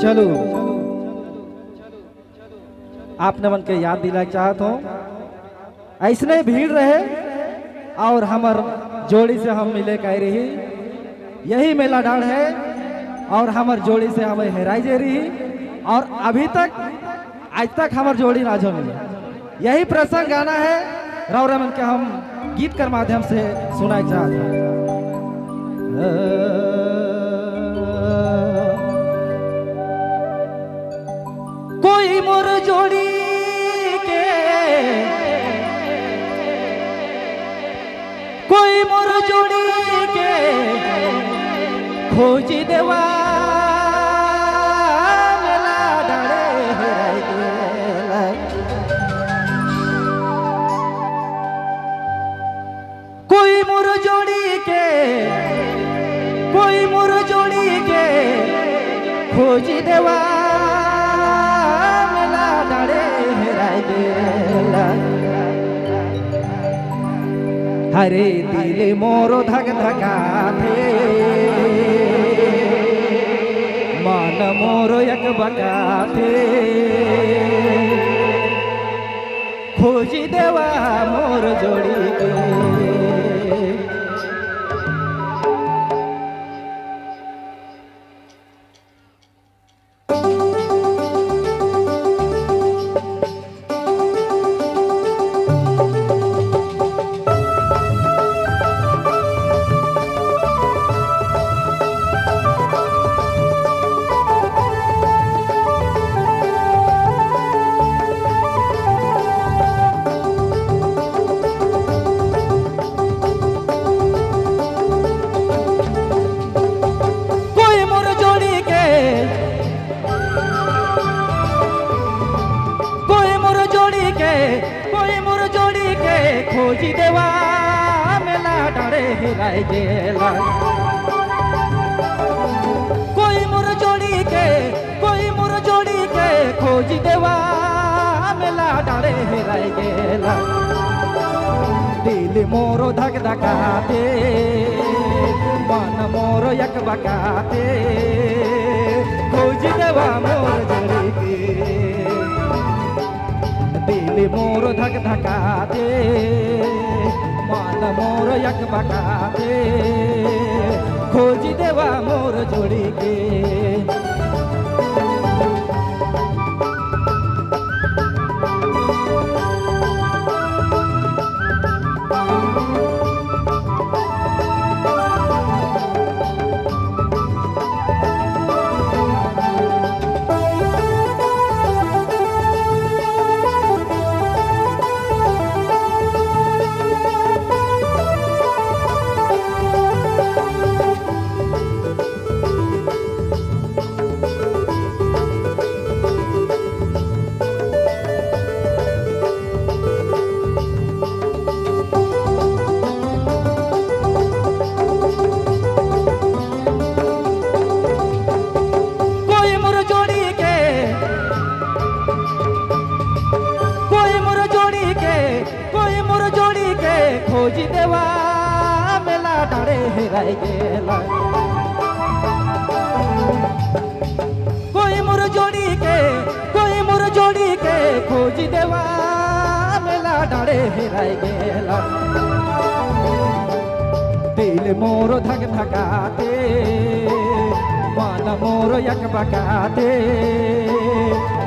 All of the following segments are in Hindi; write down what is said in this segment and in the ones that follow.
चलो आपने मन के याद दिला चाहत हो ऐसने भीड़ रहे और हमर जोड़ी से हम मिले कह रही यही मेला डाल है और हमर जोड़ी से हमें हेराई जे रही और अभी तक आज तक हमर जोड़ी ना जो मिले यही प्रसंग गाना है रौरा मन के हम गीत कर माध्यम से सुनाए चाहते हैं। कोई मोर जोड़ी के कोई मोर जोड़ी के खोजी देवा मेला डाले हेराई गेला। कोई मोर जोड़ी के कोई मोर जोड़ी के खोजी देवा हरे दिल मोरो धक धका थे मन मोरो यक बका थे खोजी देवा मोर जोड़ी के। खोजी देवा मेला डारे हेराई गेला। कोई मोर जोड़ी के कोई मोर जोड़ी के खोजी देवा मेला डारे हेराई गेला। दिल मोरो धक धकाते मन मोरो यक बकाते खोजी देवा मोर जोड़ी के। दिल मोर धक धकाते मन मोर यक बकाते खोजी देवा मोर जोड़ी के। खोजी देवा मेला डारे हेराई गेला। कोई मोर जोड़ी के कोई मोर जोड़ी के खोजी देवा मेला डारे हेराई गेला। दिल मोर धक धकाते मन मोर यक बकाते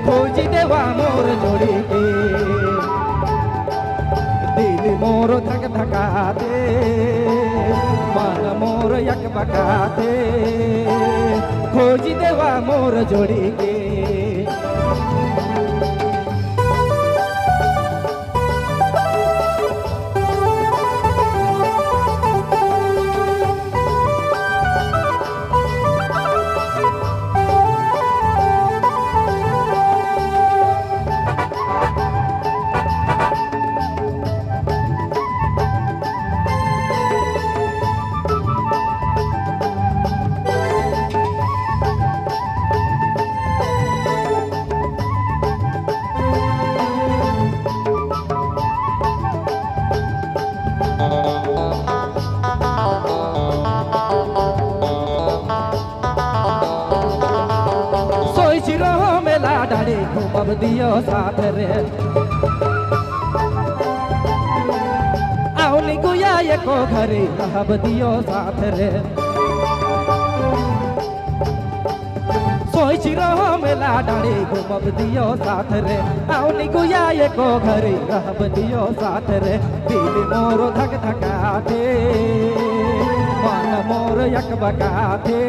खोजी देवा मोर जोड़ी के। दिल मोर धक धकाते मन मोर यक बकाते खोजी देवा मोर जोड़ी के। रहब दियो साथ रे आउनी गुया एको घरी रहब दियो साथ रे सोच रहो मेला डाड़ी घूमब दियो साथ रे आउनी गुया एको घरी रहब दियो साथ रे दिल मोर धक धकाते मन मोर यक बकाते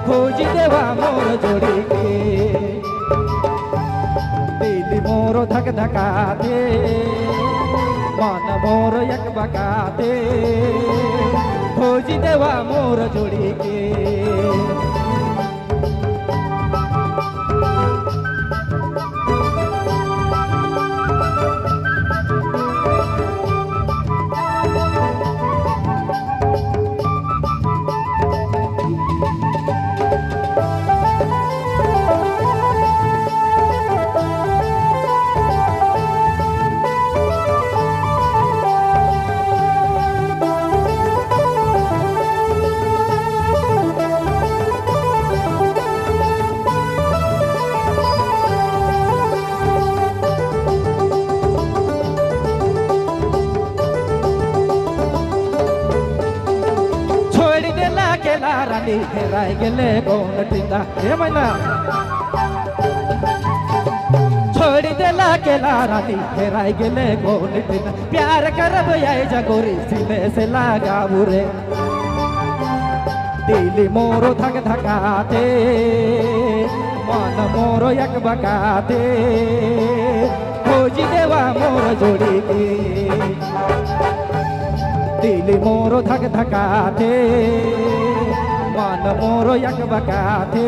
खोज देवा मोर जोड़ी के दिल मोर धक धकाते मन मोर यक बकाते खोज देवा मोर जोड़ी के रानी हेराय गेले कौन टिंदा हे मैना छोड़ी देला केला रानी हेराय गेले कौन टिंदा प्यार करब आए जगोरी सीने से लगाबू रे दिल मोरो धक धकाते मन मोरो यक बकाते खोज देवा मोर जोड़ी के दिल मोरो धक धकाते मन मोर यक बकाते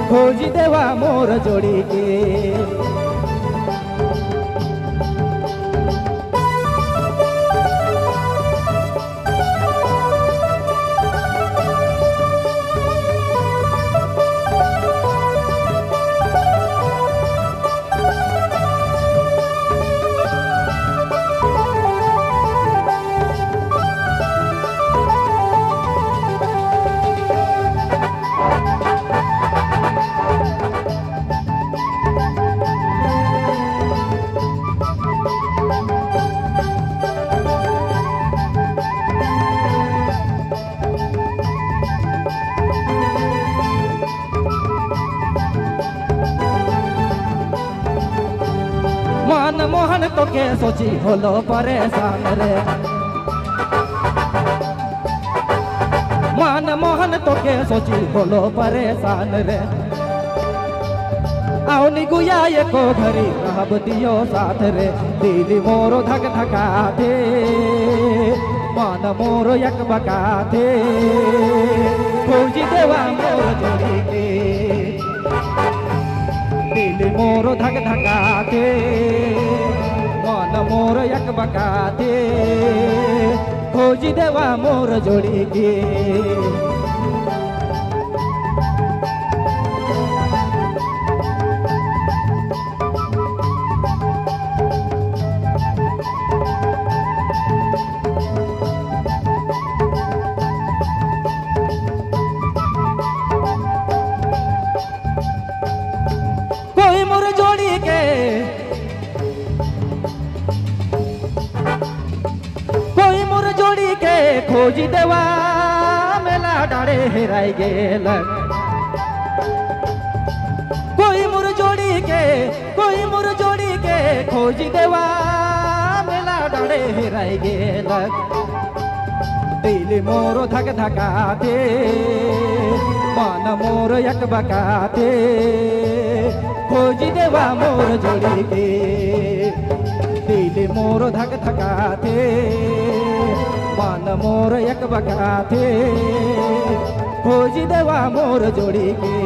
खोज देवा मोर जोड़ी के मन मोहन तो के सोची होलो परेशान रे मन मोहन तो के सोची होलो परेशान रे आउनी गुया एको घरी रहब दियो साथ रे दिल मोरो धक धकाते मन मोरो यक बकाते खोज देवा मोर जोड़ी के दिल मोरो धक धकाते मन मोर यक बकाते खोज देवा मोर जोड़ी के कोई मोर जोड़ी के कोई मोर जोड़ी के खोज देवा मेला डाड़े हेराय गेल कोई मोर जोड़ी के खोज देवा मेला डाड़े हेराय गेल दिल मोर धक धकाते मन मोर यक बकाते खोज देवा मोर जोड़ी के दिल मोर धक धकाते मन मोर यक बकाते खोज देवा मोर जोड़ी के